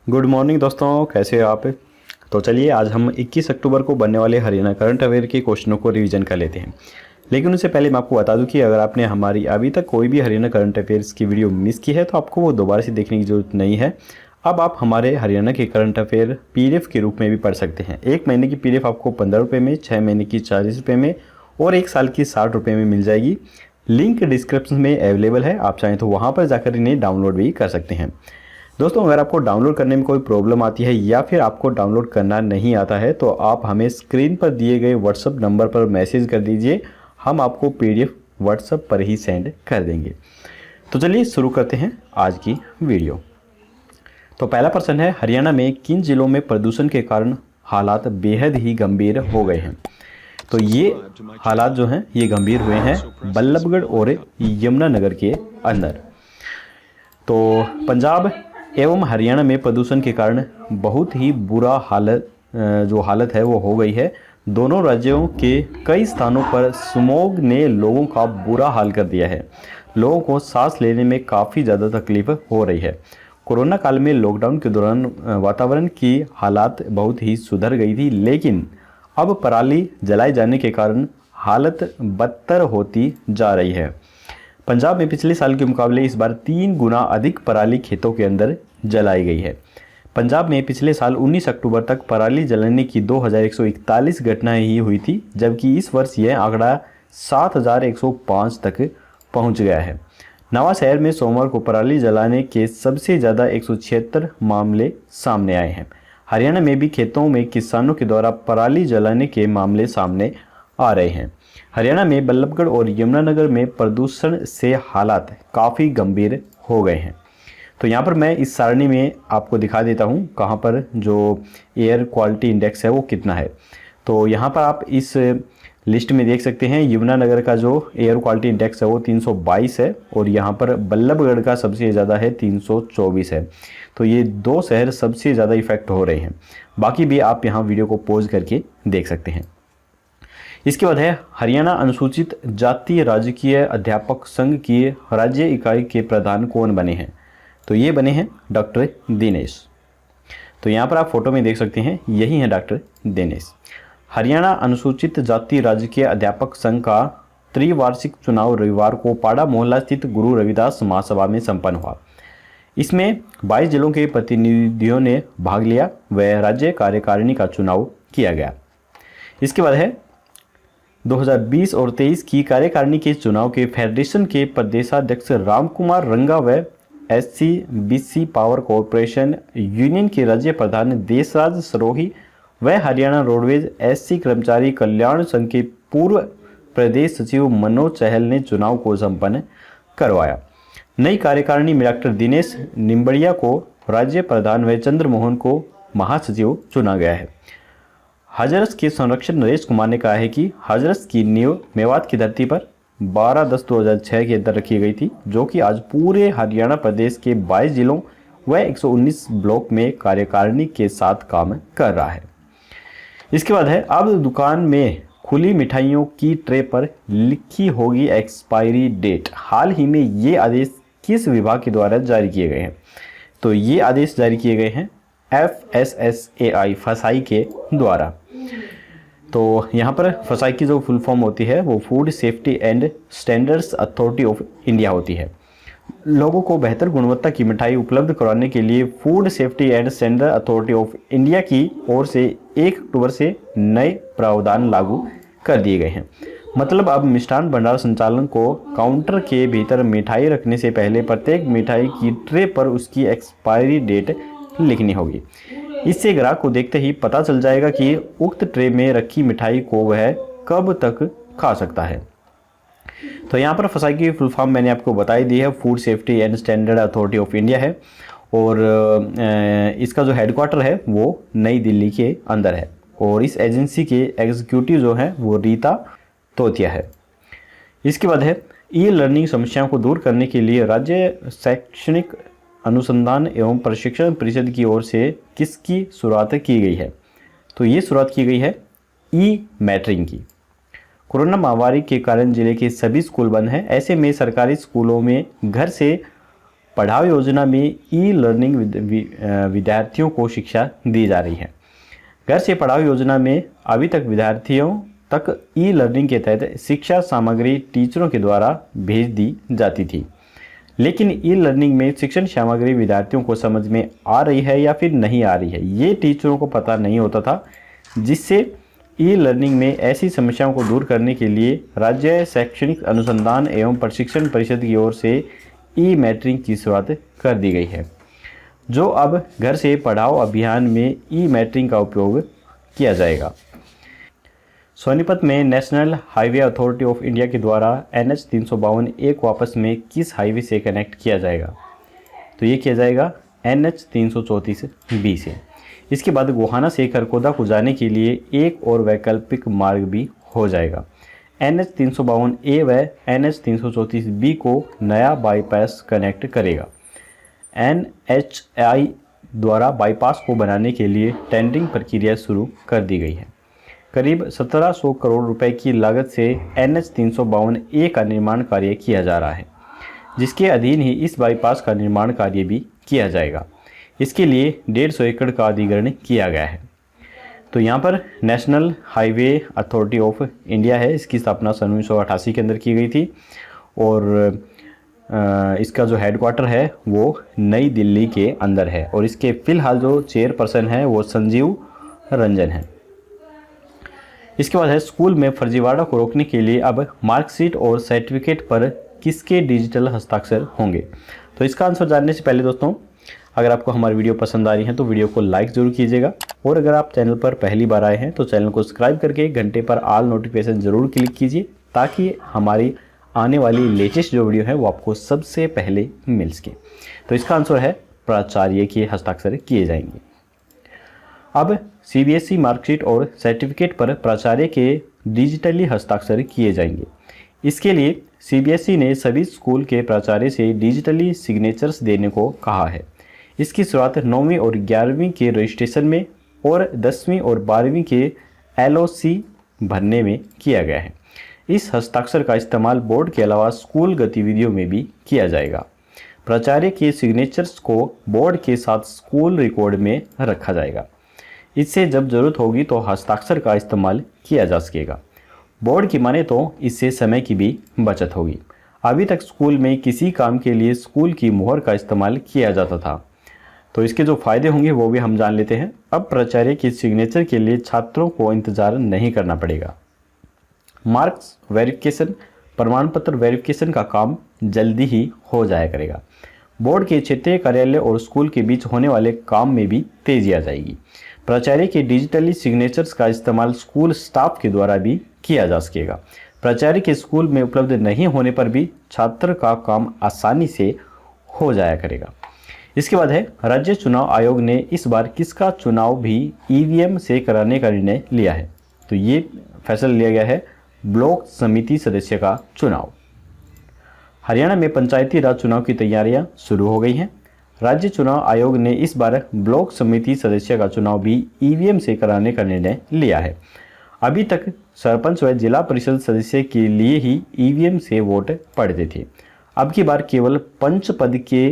Good morning दोस्तों, कैसे हो आप। तो चलिए आज हम 21 अक्टूबर को बनने वाले हरियाणा करंट अफेयर के क्वेश्चनों को रिवीजन कर लेते हैं। लेकिन उससे पहले मैं आपको बता दूं कि अगर आपने हमारी अभी तक कोई भी हरियाणा करंट अफेयर्स की वीडियो मिस की है तो आपको वो दोबारा से देखने की ज़रूरत नहीं है। अब आप हमारे हरियाणा के करंट अफेयर PDF के रूप में भी पढ़ सकते हैं। 1 महीने की PDF आपको 15 रुपये में, 6 महीने की 40 रुपये में और 1 साल की 60 रुपये में मिल जाएगी। लिंक डिस्क्रिप्शन में अवेलेबल है, आप चाहें तो वहाँ पर जाकर इन्हें डाउनलोड भी कर सकते हैं। दोस्तों, अगर आपको डाउनलोड करने में कोई प्रॉब्लम आती है या फिर आपको डाउनलोड करना नहीं आता है तो आप हमें स्क्रीन पर दिए गए व्हाट्सएप नंबर पर मैसेज कर दीजिए, हम आपको PDF व्हाट्सएप पर ही सेंड कर देंगे। तो चलिए शुरू करते हैं आज की वीडियो। तो पहला प्रश्न है, हरियाणा में किन जिलों में प्रदूषण के कारण हालात बेहद ही गंभीर हो गए हैं। तो ये हालात जो हैं ये गंभीर हुए हैं बल्लभगढ़ और यमुनानगर के अंदर। तो पंजाब एवं हरियाणा में प्रदूषण के कारण बहुत ही बुरा हालत है वो हो गई है। दोनों राज्यों के कई स्थानों पर स्मॉग ने लोगों का बुरा हाल कर दिया है। लोगों को सांस लेने में काफ़ी ज़्यादा तकलीफ हो रही है। कोरोना काल में लॉकडाउन के दौरान वातावरण की हालात बहुत ही सुधर गई थी, लेकिन अब पराली जलाए जाने के कारण हालत बदतर होती जा रही है। पंजाब में पिछले साल के मुकाबले इस बार 3 गुना अधिक पराली खेतों के अंदर जलाई गई है। पंजाब में पिछले साल 19 अक्टूबर तक पराली जलाने की 2141 घटनाएं ही हुई थी, जबकि इस वर्ष यह आंकड़ा 7105 तक पहुंच गया है। नवा शहर में सोमवार को पराली जलाने के सबसे ज़्यादा 176 मामले सामने आए हैं। हरियाणा में भी खेतों में किसानों के द्वारा पराली जलाने के मामले सामने आ रहे हैं। हरियाणा में बल्लभगढ़ और यमुनानगर में प्रदूषण से हालात काफ़ी गंभीर हो गए हैं। तो यहाँ पर मैं इस सारणी में आपको दिखा देता हूँ कहाँ पर जो एयर क्वालिटी इंडेक्स है वो कितना है। तो यहाँ पर आप इस लिस्ट में देख सकते हैं यमुनानगर का जो एयर क्वालिटी इंडेक्स है वो 322 है और यहाँ पर बल्लभगढ़ का सबसे ज़्यादा है 324 है। तो ये 2 शहर सबसे ज़्यादा इफेक्ट हो रहे हैं। बाकी भी आप यहाँ वीडियो को पॉज करके देख सकते हैं। इसके बाद है, हरियाणा अनुसूचित जाति राजकीय अध्यापक संघ की राज्य इकाई के प्रधान कौन बने हैं। तो ये बने हैं डॉक्टर दिनेश। तो यहाँ पर आप फोटो में देख सकते हैं, यही है डॉक्टर दिनेश। हरियाणा अनुसूचित जाति राजकीय अध्यापक संघ का त्रिवार्षिक चुनाव रविवार को पाड़ा मोहल्ला स्थित गुरु रविदास महासभा में संपन्न हुआ। इसमें 22 जिलों के प्रतिनिधियों ने भाग लिया व राज्य कार्यकारिणी का चुनाव किया गया। इसके बाद है, 2020 और 23 की कार्यकारिणी के चुनाव के फेडरेशन के प्रदेशाध्यक्ष रामकुमार रंगा व SC-BC पावर कॉरपोरेशन यूनियन के राज्य प्रधान देशराज सरोही व हरियाणा रोडवेज SC कर्मचारी कल्याण संघ के पूर्व प्रदेश सचिव मनोज चहल ने चुनाव को संपन्न करवाया। नई कार्यकारिणी में डॉक्टर दिनेश निम्बड़िया को राज्य प्रधान व चंद्रमोहन को महासचिव चुना गया है। हाजरस के संरक्षक नरेश कुमार ने कहा है कि हाजरस की नींव मेवात की धरती पर 12/10/2006 के अंदर रखी गई थी, जो कि आज पूरे हरियाणा प्रदेश के 22 जिलों व 119 ब्लॉक में कार्यकारिणी के साथ काम कर रहा है। इसके बाद है, अब दुकान में खुली मिठाइयों की ट्रे पर लिखी होगी एक्सपायरी डेट। हाल ही में ये आदेश किस विभाग के द्वारा जारी किए गए हैं। तो ये आदेश जारी किए गए हैं FSSAI फसाई के द्वारा। तो यहाँ पर फसाई की जो फुल फॉर्म होती है वो food safety and standards authority of India होती है। लोगों को बेहतर गुणवत्ता की मिठाई उपलब्ध कराने के लिए food safety and standard authority of India की ओर से 1 अक्टूबर से नए प्रावधान लागू कर दिए गए हैं। मतलब अब मिष्ठान भंडार संचालन को काउंटर के भीतर मिठाई रखने से पहले प्रत्येक मिठाई की ट्रे पर उसकी एक्सपायरी डेट लिखनी होगी। इससे ग्राहक को देखते ही पता चल जाएगा कि उक्त ट्रे में रखी मिठाई को वह कब तक खा सकता है। तो यहाँ पर फसाई की फुल फॉर्म मैंने आपको बताई दी है, food safety and standard authority of India है और इसका जो हेडक्वार्टर है वो नई दिल्ली के अंदर है और इस एजेंसी के एग्जीक्यूटिव जो है वो रीता तोतिया है। इसके बाद है, ई लर्निंग समस्याओं को दूर करने के लिए राज्य शैक्षणिक अनुसंधान एवं प्रशिक्षण परिषद की ओर से किसकी शुरुआत की गई है। तो ये शुरुआत की गई है ई-मैट्रिक की। कोरोना महामारी के कारण जिले के सभी स्कूल बंद हैं। ऐसे में सरकारी स्कूलों में घर से पढ़ाओ योजना में ई लर्निंग विद्यार्थियों को शिक्षा दी जा रही है। घर से पढ़ाओ योजना में अभी तक विद्यार्थियों तक ई लर्निंग के तहत शिक्षा सामग्री टीचरों के द्वारा भेज दी जाती थी, लेकिन ई लर्निंग में शिक्षण सामग्री विद्यार्थियों को समझ में आ रही है या फिर नहीं आ रही है, ये टीचरों को पता नहीं होता था, जिससे ई लर्निंग में ऐसी समस्याओं को दूर करने के लिए राज्य शैक्षणिक अनुसंधान एवं प्रशिक्षण परिषद की ओर से ई मैट्रिक की शुरुआत कर दी गई है, जो अब घर से पढ़ाओ अभियान में ई मैट्रिक का उपयोग किया जाएगा। सोनीपत में national highway authority of India के द्वारा NH 352 एक वापस में किस हाईवे से कनेक्ट किया जाएगा? तो ये किया जाएगा NH 334B से। इसके बाद गोहाना से खरकोदा को जाने के लिए एक और वैकल्पिक मार्ग भी हो जाएगा। NH 352A व NH 334B को नया बाईपास कनेक्ट करेगा। NHAI द्वारा बाईपास को बनाने के लिए टेंडरिंग प्रक्रिया शुरू कर दी गई है। करीब 1700 करोड़ रुपए की लागत से NH 352A का निर्माण कार्य किया जा रहा है, जिसके अधीन ही इस बाईपास का निर्माण कार्य भी किया जाएगा। इसके लिए 150 एकड़ का अधिग्रहण किया गया है। तो यहाँ पर national highway authority of India है, इसकी स्थापना सन 1988 के अंदर की गई थी और इसका जो हेडक्वार्टर है वो नई दिल्ली के अंदर है और इसके फ़िलहाल जो चेयरपर्सन है वो संजीव रंजन है। इसके बाद है स्कूल में फर्जीवाड़ा को रोकने के लिए अब मार्कशीट और सर्टिफिकेट पर किसके डिजिटल हस्ताक्षर होंगे? तो इसका आंसर जानने से पहले दोस्तों, अगर आपको हमारी वीडियो पसंद आ रही है तो वीडियो को लाइक ज़रूर कीजिएगा और अगर आप चैनल पर पहली बार आए हैं तो चैनल को सब्सक्राइब करके घंटे पर ऑल नोटिफिकेशन ज़रूर क्लिक कीजिए, ताकि हमारी आने वाली लेटेस्ट जो वीडियो है वो आपको सबसे पहले मिल सके। तो इसका आंसर है प्राचार्य के हस्ताक्षर किए जाएंगे। अब CBSE मार्कशीट और सर्टिफिकेट पर प्राचार्य के डिजिटली हस्ताक्षर किए जाएंगे। इसके लिए CBSE ने सभी स्कूल के प्राचार्य से डिजिटली सिग्नेचर्स देने को कहा है। इसकी शुरुआत 9वीं और 11वीं के रजिस्ट्रेशन में और 10वीं और 12वीं के LOC भरने में किया गया है। इस हस्ताक्षर का इस्तेमाल बोर्ड के अलावा स्कूल गतिविधियों में भी किया जाएगा। प्राचार्य के सिग्नेचर्स को बोर्ड के साथ स्कूल रिकॉर्ड में रखा जाएगा। इससे जब ज़रूरत होगी तो हस्ताक्षर का इस्तेमाल किया जा सकेगा। बोर्ड की माने तो इससे समय की भी बचत होगी। अभी तक स्कूल में किसी काम के लिए स्कूल की मोहर का इस्तेमाल किया जाता था, तो इसके जो फ़ायदे होंगे वो भी हम जान लेते हैं। अब प्राचार्य की सिग्नेचर के लिए छात्रों को इंतज़ार नहीं करना पड़ेगा। मार्क्स वेरिफिकेशन, प्रमाण पत्र वेरिफिकेशन का काम जल्दी ही हो जाया करेगा। बोर्ड के क्षेत्रीय कार्यालय और स्कूल के बीच होने वाले काम में भी तेजी आ जाएगी। प्राचार्य के डिजिटली सिग्नेचर्स का इस्तेमाल स्कूल स्टाफ के द्वारा भी किया जा सकेगा। प्राचार्य के स्कूल में उपलब्ध नहीं होने पर भी छात्र का काम आसानी से हो जाया करेगा। इसके बाद है राज्य चुनाव आयोग ने इस बार किसका चुनाव भी EVM से कराने का निर्णय लिया है? तो ये फैसला लिया गया है ब्लॉक समिति सदस्य का चुनाव। हरियाणा में पंचायती राज चुनाव की तैयारियां शुरू हो गई हैं। राज्य चुनाव आयोग ने इस बार ब्लॉक समिति सदस्य का चुनाव भी EVM से कराने का निर्णय लिया है। अभी तक सरपंच व जिला परिषद सदस्य के लिए ही EVM से वोट पड़ते थे। अब की बार केवल पंच पद के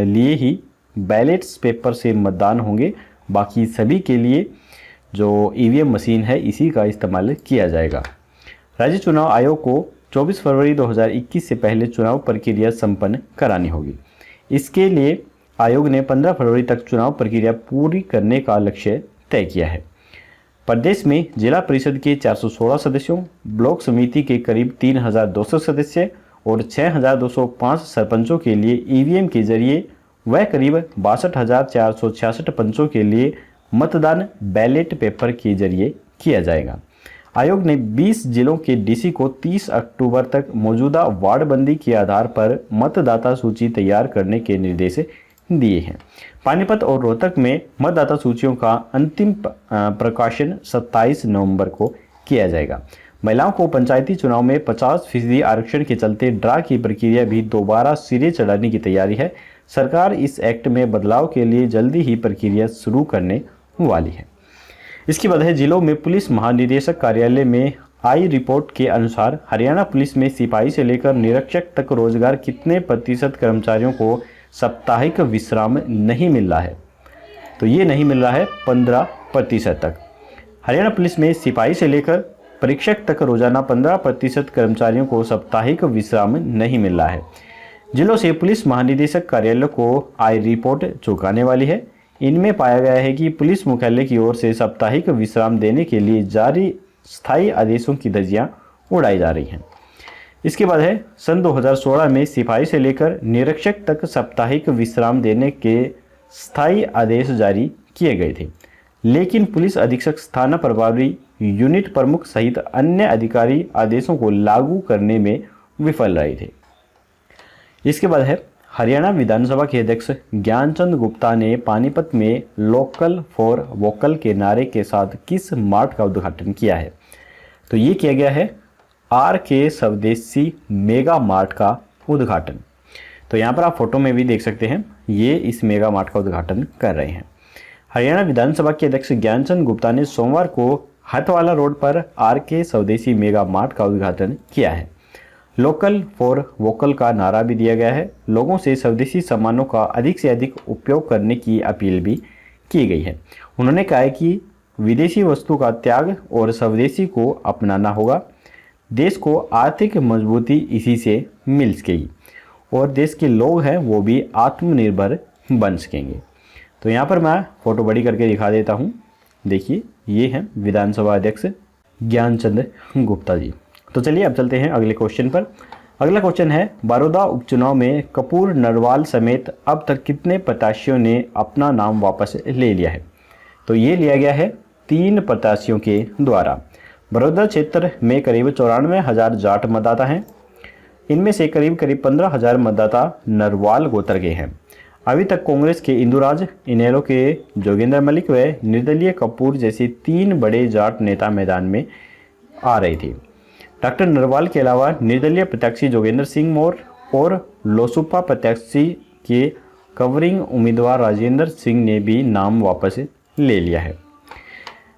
लिए ही बैलेट्स पेपर से मतदान होंगे, बाकी सभी के लिए जो EVM मशीन है इसी का इस्तेमाल किया जाएगा। राज्य चुनाव आयोग को 24 फरवरी 2021 से पहले चुनाव प्रक्रिया संपन्न करानी होगी। इसके लिए आयोग ने 15 फरवरी तक चुनाव प्रक्रिया पूरी करने का लक्ष्य तय किया है। प्रदेश में जिला परिषद के 416 सदस्यों, ब्लॉक समिति के करीब 3200 सदस्य और 6205 सरपंचों के लिए EVM के जरिए व करीब 62,466 पंचों के लिए मतदान बैलेट पेपर के जरिए किया जाएगा। आयोग ने 20 जिलों के DC को 30 अक्टूबर तक मौजूदा वार्डबंदी के आधार पर मतदाता सूची तैयार करने के निर्देश दिए हैं। पानीपत और रोहतक में मतदाता सूचियों का अंतिम प्रकाशन 27 नवंबर को किया जाएगा। महिलाओं को पंचायती चुनाव में 50% आरक्षण के चलते ड्रा की प्रक्रिया भी दोबारा सिरे चढ़ाने की तैयारी है। सरकार इस एक्ट में बदलाव के लिए जल्दी ही प्रक्रिया शुरू करने वाली है। इसके बाद है जिलों में पुलिस महानिदेशक कार्यालय में आई रिपोर्ट के अनुसार हरियाणा पुलिस में सिपाही से लेकर निरीक्षक तक रोजगार कितने प्रतिशत कर्मचारियों को साप्ताहिक विश्राम नहीं मिल रहा है। तो ये नहीं मिल रहा है 15% तक। हरियाणा पुलिस में सिपाही से लेकर परीक्षक तक रोजाना 15% कर्मचारियों को साप्ताहिक विश्राम नहीं मिल रहा है। जिलों से पुलिस महानिदेशक कार्यालय को आय रिपोर्ट चुकाने वाली है। इनमें पाया गया है कि पुलिस मुख्यालय की ओर से साप्ताहिक विश्राम देने के लिए जारी स्थायी आदेशों की धज्जियां उड़ाई जा रही हैं। इसके बाद है सन 2016 में सिपाही से लेकर निरीक्षक तक साप्ताहिक विश्राम देने के स्थायी आदेश जारी किए गए थे, लेकिन पुलिस अधीक्षक, थाना प्रभारी, यूनिट प्रमुख सहित अन्य अधिकारी आदेशों को लागू करने में विफल रहे थे। इसके बाद है हरियाणा विधानसभा के अध्यक्ष ज्ञानचंद गुप्ता ने पानीपत में लोकल फॉर वोकल के नारे के साथ किस मार्ट का उद्घाटन किया है? तो ये किया गया है RK स्वदेशी मेगा मार्ट का उद्घाटन। तो यहाँ पर आप फोटो में भी देख सकते हैं, ये इस मेगा मार्ट का उद्घाटन कर रहे हैं। हरियाणा विधानसभा के अध्यक्ष ज्ञानचंद गुप्ता ने सोमवार को हथवाला रोड पर RK स्वदेशी मेगा मार्ट का उद्घाटन किया है। लोकल फॉर वोकल का नारा भी दिया गया है। लोगों से स्वदेशी सामानों का अधिक से अधिक उपयोग करने की अपील भी की गई है। उन्होंने कहा है कि विदेशी वस्तु का त्याग और स्वदेशी को अपनाना होगा। देश को आर्थिक मजबूती इसी से मिल सकेगी और देश के लोग हैं वो भी आत्मनिर्भर बन सकेंगे। तो यहाँ पर मैं फ़ोटो बड़ी करके दिखा देता हूँ। देखिए, ये हैं विधानसभा अध्यक्ष ज्ञानचंद गुप्ता जी। तो चलिए अब चलते हैं अगले क्वेश्चन पर। अगला क्वेश्चन है, बड़ौदा उपचुनाव में कपूर नरवाल समेत अब तक कितने प्रत्याशियों ने अपना नाम वापस ले लिया है? तो ये लिया गया है 3 प्रत्याशियों के द्वारा। बड़ौदा क्षेत्र में करीब 94,000 जाट मतदाता हैं। इनमें से करीब 15,000 मतदाता नरवाल गोत्र के हैं। अभी तक कांग्रेस के इंदुराज, इनेलो के जोगेंद्र मलिक व निर्दलीय कपूर जैसे 3 बड़े जाट नेता मैदान में आ रहे थे। डॉक्टर नरवाल के अलावा निर्दलीय प्रत्याशी जोगेंद्र सिंह मौर्य और लोसूपा प्रत्याशी के कवरिंग उम्मीदवार राजेंद्र सिंह ने भी नाम वापस ले लिया है।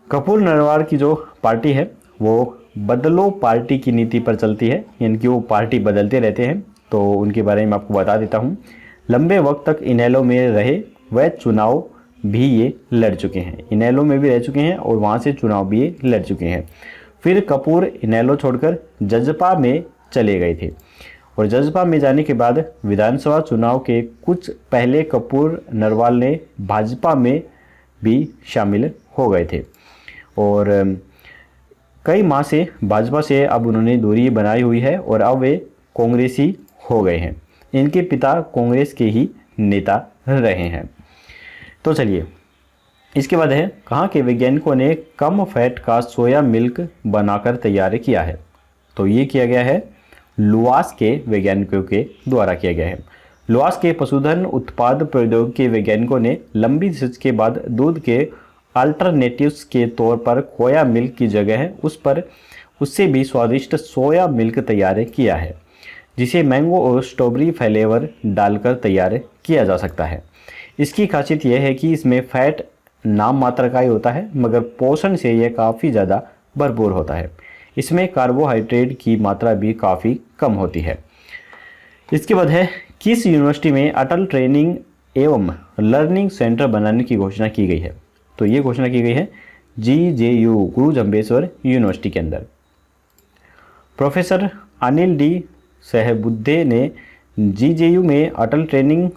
कपूर नरवाल की जो पार्टी है वो बदलो पार्टी की नीति पर चलती है, यानी कि वो पार्टी बदलते रहते हैं। तो उनके बारे में आपको बता देता हूँ। लंबे वक्त तक इनेलो में रहे, वह चुनाव भी ये लड़ चुके हैं। इनेलो में भी रह चुके हैं और वहाँ से चुनाव भी ये लड़ चुके हैं। फिर कपूर इनेलो छोड़कर जजपा में चले गए थे और जजपा में जाने के बाद विधानसभा चुनाव के कुछ पहले कपूर नरवाल ने भाजपा में भी शामिल हो गए थे और कई माह से भाजपा से अब उन्होंने दूरी बनाई हुई है और अब वे कांग्रेसी हो गए हैं। इनके पिता कांग्रेस के ही नेता रहे हैं। तो चलिए, इसके बाद है, कहाँ के वैज्ञानिकों ने कम फैट का सोया मिल्क बनाकर तैयार किया है? तो ये किया गया है लुआस के वैज्ञानिकों के द्वारा किया गया है। लुआस के पशुधन उत्पाद प्रौद्योगिकी के वैज्ञानिकों ने लंबी रिसर्च के बाद दूध के अल्टरनेटिव्स के तौर पर खोया मिल्क की जगह है उससे भी स्वादिष्ट सोया मिल्क तैयार किया है, जिसे मैंगो और स्ट्रॉबेरी फ्लेवर डालकर तैयार किया जा सकता है। इसकी खासियत यह है कि इसमें फैट नाम मात्रा का ही होता है, मगर पोषण से यह काफ़ी ज़्यादा भरपूर होता है। इसमें कार्बोहाइड्रेट की मात्रा भी काफ़ी कम होती है। इसके बाद है, किस यूनिवर्सिटी में अटल ट्रेनिंग एवं लर्निंग सेंटर बनाने की घोषणा की गई है? तो ये घोषणा की गई है GJU गुरु जम्बेश्वर यूनिवर्सिटी के अंदर। प्रोफेसर अनिल D सहबुद्दे ने GJU में अटल ट्रेनिंग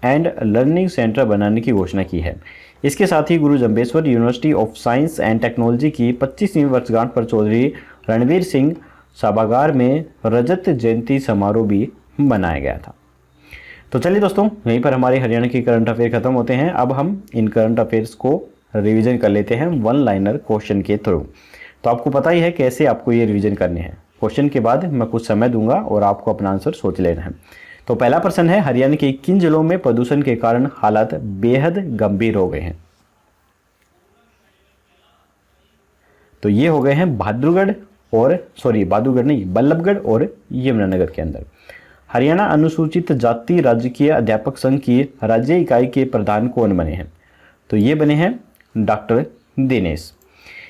एंड लर्निंग सेंटर बनाने की घोषणा की है। इसके साथ ही गुरु Jambheshwar university of science and technology की 25वीं वर्षगांठ पर चौधरी रणवीर सिंह सभागार में रजत जयंती समारोह भी बनाया गया था। तो चलिए दोस्तों, यहीं पर हमारे हरियाणा की करंट अफेयर खत्म होते हैं। अब हम इन करंट अफेयर्स को रिवीजन कर लेते हैं 1 लाइनर क्वेश्चन के थ्रू। तो आपको पता ही है कैसे आपको ये रिवीजन करने हैं। क्वेश्चन के बाद मैं कुछ समय दूंगा और आपको अपना आंसर सोच लेना है। तो पहला प्रश्न है, हरियाणा के किन जिलों में प्रदूषण के कारण हालात बेहद गंभीर हो गए हैं? तो ये हो गए हैं बल्लभगढ़ और यमुनानगर के अंदर। हरियाणा अनुसूचित जाति राजकीय अध्यापक संघ की राज्य इकाई के प्रधान कौन बने हैं? तो ये बने हैं डॉक्टर दिनेश।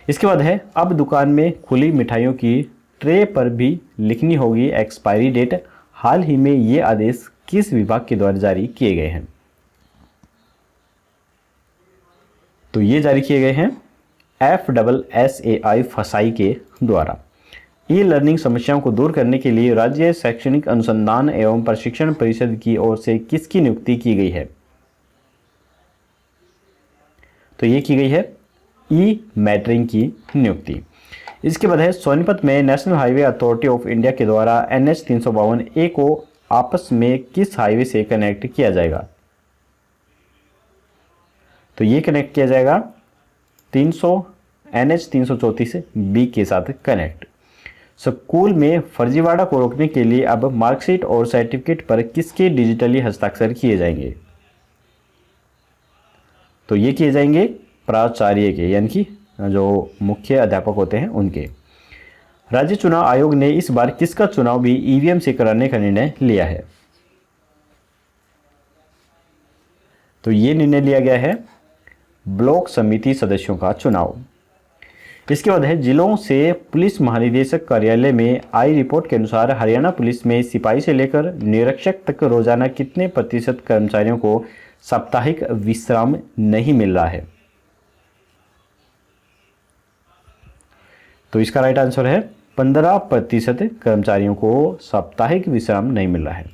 इसके बाद है, अब दुकान में खुली मिठाइयों की ट्रे पर भी लिखनी होगी एक्सपायरी डेट। हाल ही में ये आदेश किस विभाग के द्वारा जारी किए गए हैं? तो ये जारी किए गए हैं FSSAI फसाई के द्वारा। ई लर्निंग समस्याओं को दूर करने के लिए राज्य शैक्षणिक अनुसंधान एवं प्रशिक्षण परिषद की ओर से किसकी नियुक्ति की गई है? तो ये की गई है ई मैटरिंग की नियुक्ति। इसके बाद है सोनीपत में national highway authority of India के द्वारा NH 352A को आपस में किस हाईवे से कनेक्ट किया जाएगा? तो ये कनेक्ट किया जाएगा NH 334B के साथ कनेक्ट। स्कूल में फर्जीवाड़ा को रोकने के लिए अब मार्कशीट और सर्टिफिकेट पर किसके डिजिटली हस्ताक्षर किए जाएंगे? तो ये किए जाएंगे प्राचार्य के, यानी कि जो मुख्य अध्यापक होते हैं उनके। राज्य चुनाव आयोग ने इस बार किसका चुनाव भी EVM से कराने का निर्णय लिया है? तो ये निर्णय लिया गया है ब्लॉक समिति सदस्यों का चुनाव। इसके बाद है जिलों से पुलिस महानिदेशक कार्यालय में आई रिपोर्ट के अनुसार हरियाणा पुलिस में सिपाही से लेकर निरीक्षक तक रोजाना कितने प्रतिशत कर्मचारियों को साप्ताहिक विश्राम नहीं मिल रहा है? तो इसका राइट आंसर है 15% कर्मचारियों को साप्ताहिक विश्राम नहीं मिल रहा है।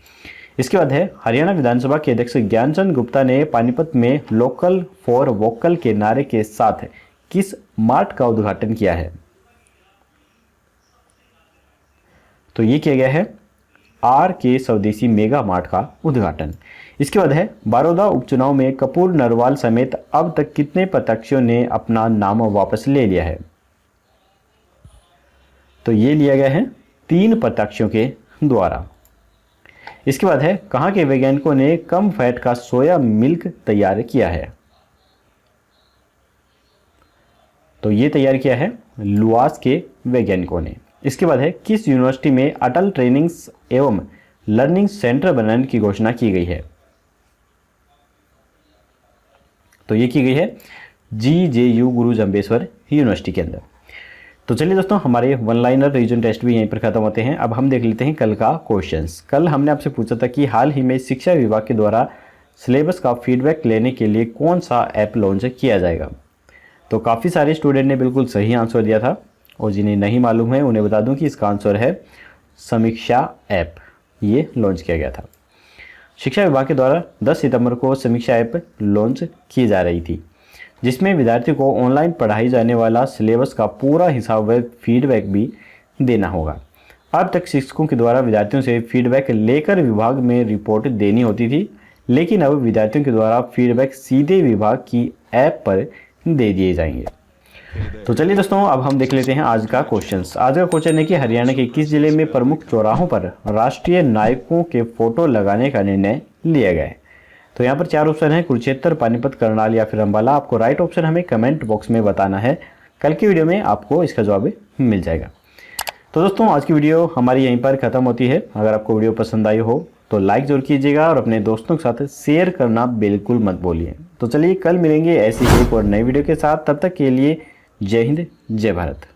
इसके बाद है हरियाणा विधानसभा के अध्यक्ष ज्ञानचंद गुप्ता ने पानीपत में लोकल फॉर वोकल के नारे के साथ किस मार्ट का उद्घाटन किया है? तो ये किया गया है RK स्वदेशी मेगा मार्ट का उद्घाटन। इसके बाद है बड़ौदा उपचुनाव में कपूर नरवाल समेत अब तक कितने प्रत्याशियों ने अपना नाम वापस ले लिया है? तो ये लिया गया है 3 प्रत्याशियों के द्वारा। इसके बाद है कहाँ के वैज्ञानिकों ने कम फैट का सोया मिल्क तैयार किया है? तो ये तैयार किया है लुआस के वैज्ञानिकों ने। इसके बाद है किस यूनिवर्सिटी में अटल ट्रेनिंग एवं लर्निंग सेंटर बनाने की घोषणा की गई है? तो ये की गई है GJU गुरु जंबेश्वर यूनिवर्सिटी के अंदर। तो चलिए दोस्तों, हमारे वन लाइनर रिवीजन टेस्ट भी यहीं पर खत्म होते हैं। अब हम देख लेते हैं कल का क्वेश्चंस। कल हमने आपसे पूछा था कि हाल ही में शिक्षा विभाग के द्वारा सिलेबस का फीडबैक लेने के लिए कौन सा ऐप लॉन्च किया जाएगा? तो काफ़ी सारे स्टूडेंट ने बिल्कुल सही आंसर दिया था, और जिन्हें नहीं मालूम है उन्हें बता दूं कि इसका आंसर है समीक्षा ऐप। ये लॉन्च किया गया था। शिक्षा विभाग के द्वारा 10 सितंबर को समीक्षा ऐप लॉन्च की जा रही थी, जिसमें विद्यार्थी को ऑनलाइन पढ़ाई जाने वाला सिलेबस का पूरा हिसाब व फीडबैक भी देना होगा। अब तक शिक्षकों के द्वारा विद्यार्थियों से फीडबैक लेकर विभाग में रिपोर्ट देनी होती थी, लेकिन अब विद्यार्थियों के द्वारा फीडबैक सीधे विभाग की ऐप पर दे दिए जाएंगे। तो चलिए दोस्तों, अब हम देख लेते हैं आज का क्वेश्चन। आज का क्वेश्चन है कि हरियाणा के किस जिले में प्रमुख चौराहों पर राष्ट्रीय नायकों के फोटो लगाने का निर्णय लिया गया है? तो यहाँ पर 4 ऑप्शन है, कुरुक्षेत्र, पानीपत, करनाल या फिर अम्बाला। आपको राइट ऑप्शन हमें कमेंट बॉक्स में बताना है। कल की वीडियो में आपको इसका जवाब मिल जाएगा। तो दोस्तों, आज की वीडियो हमारी यहीं पर ख़त्म होती है। अगर आपको वीडियो पसंद आई हो तो लाइक जरूर कीजिएगा और अपने दोस्तों के साथ शेयर करना बिल्कुल मत भूलिए। तो चलिए, कल मिलेंगे ऐसी एक और नई वीडियो के साथ। तब तक के लिए जय हिंद, जय भारत।